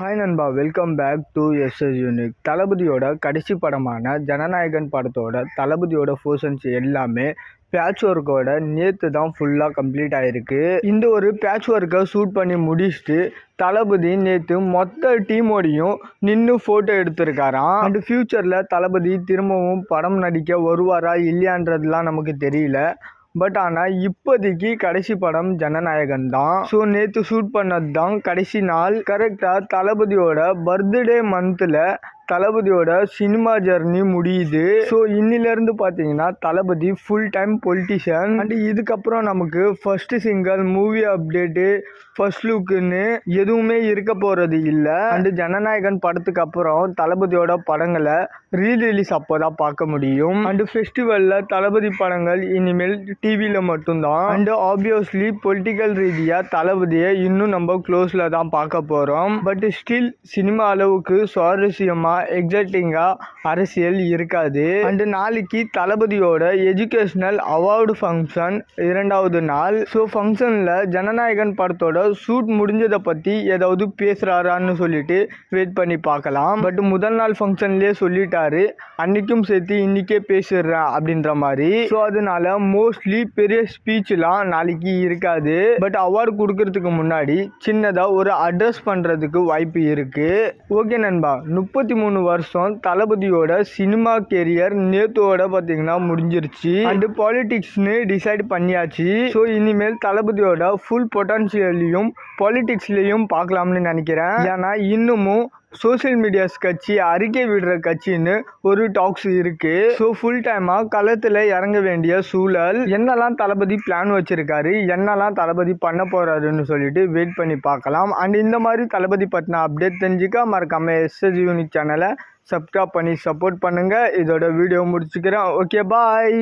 Hi நண்பா, welcome back to SS Unique. தளபதியோட கடைசி படமான ஜனநாயகன் படத்தோட தளபதியோட போர்ஷன்ஸ் எல்லாமே பேட்ச் ஒர்க்கோட நேற்று தான் ஃபுல்லாக கம்ப்ளீட் ஆகிருக்கு. இந்த ஒரு பேட்ச் ஒர்க்கை ஷூட் பண்ணி முடிச்சுட்டு தளபதி நேற்று மொத்த டீமோடையும் நின்று ஃபோட்டோ எடுத்திருக்காராம். அண்ட் ஃப்யூச்சரில் தளபதி திரும்பவும் படம் நடிக்க வருவாரா இல்லையான்றதுலாம் நமக்கு தெரியல. பட் ஆனால் இப்போதைக்கு கடைசி படம் ஜனநாயகன் தான். ஸோ நேற்று ஷூட் பண்ணது தான் கடைசி நாள். கரெக்டாக தளபதியோட பர்த்டே மந்தில் தளபதியோட சினிமா ஜர்னி முடியுது. ஸோ இன்னிலேருந்து பார்த்தீங்கன்னா Thalapathy full time politician. And இதுக்கப்புறம் நமக்கு first single, movie update, first லுக்குன்னு எதுவுமே இருக்க போகிறது இல்லை. அண்டு ஜனநாயகன் படத்துக்கு அப்புறம் தளபதியோட படங்களை ரீரிலீஸ் அப்போ தான் பார்க்க முடியும். அண்டு ஃபெஸ்டிவலில் தளபதி படங்கள் இனிமேல் டிவியில் மட்டும்தான். அண்டு ஆப்வியஸ்லி பொலிட்டிக்கல் ரீதியாக தளபதியை இன்னும் நம்ம க்ளோஸில் தான் பார்க்க போகிறோம். பட் ஸ்டில் சினிமா அளவுக்கு சுவாரஸ்யமாக எக்ஸைட்டிங்காக அரசியல் இருக்காது. அண்டு நாளைக்கு தளபதியோட எஜுகேஷனல் அவார்டு ஃபங்க்ஷன் 2வது நாள். ஸோ ஃபங்க்ஷனில் ஜனநாயகன் படத்தோட ஷூட் முடிஞ்சதை பற்றி ஏதாவது பேசுகிறாரான்னு சொல்லிட்டு வெயிட் பண்ணி பார்க்கலாம். பட் முதல் நாள் ஃபங்க்ஷன்லேயே சொல்லிட்டாரு, அன்றைக்கும் சேர்த்து இன்றைக்கே பேசிடுறேன் அப்படின்ற மாதிரி. ஸோ அதனால மோஸ்ட்லி பெரிய ஸ்பீச்லாம் நாளைக்கு இருக்காது. பட் அவார்டு கொடுக்கறதுக்கு முன்னாடி சின்னதாக ஒரு அட்ரஸ் பண்ணுறதுக்கு வாய்ப்பு இருக்குது. ஓகே நண்பா, 33 வருஷம் தளபதியோட சினிமா கெரியர் நேத்தோட பார்த்தீங்கன்னா முடிஞ்சிருச்சு. அண்ட் பாலிடிக்ஸ்னு டிசைட் பண்ணியாச்சு. ஸோ இனிமேல் தளபதியோட ஃபுல் பொட்டன்ஷியலையும் பாலிடிக்ஸ்லையும் பார்க்கலாம்னு நினைக்கிறேன். ஏன்னா இன்னமும் சோசியல் மீடியாஸ் கட்சி அறிக்கை விடுற கட்சின்னு ஒரு டாக்ஸ் இருக்கு. ஸோ ஃபுல் டைமாக களத்தில் இறங்க வேண்டிய சூழல். என்னெல்லாம் தளபதி பிளான் வச்சிருக்காரு, என்னெல்லாம் தளபதி பண்ண போறாருன்னு சொல்லிட்டு வெயிட் பண்ணி பார்க்கலாம். அண்ட் இந்த மாதிரி தளபதி பற்றின அப்டேட் தெரிஞ்சுக்க மறக்காம எஸ்எஸ் யூனிக் சேனலை சப்ஸ்கிரைப் பண்ணி சப்போர்ட் பண்ணுங்க. இதோட வீடியோ முடிச்சுக்கிறேன். ஓகே, பாய்.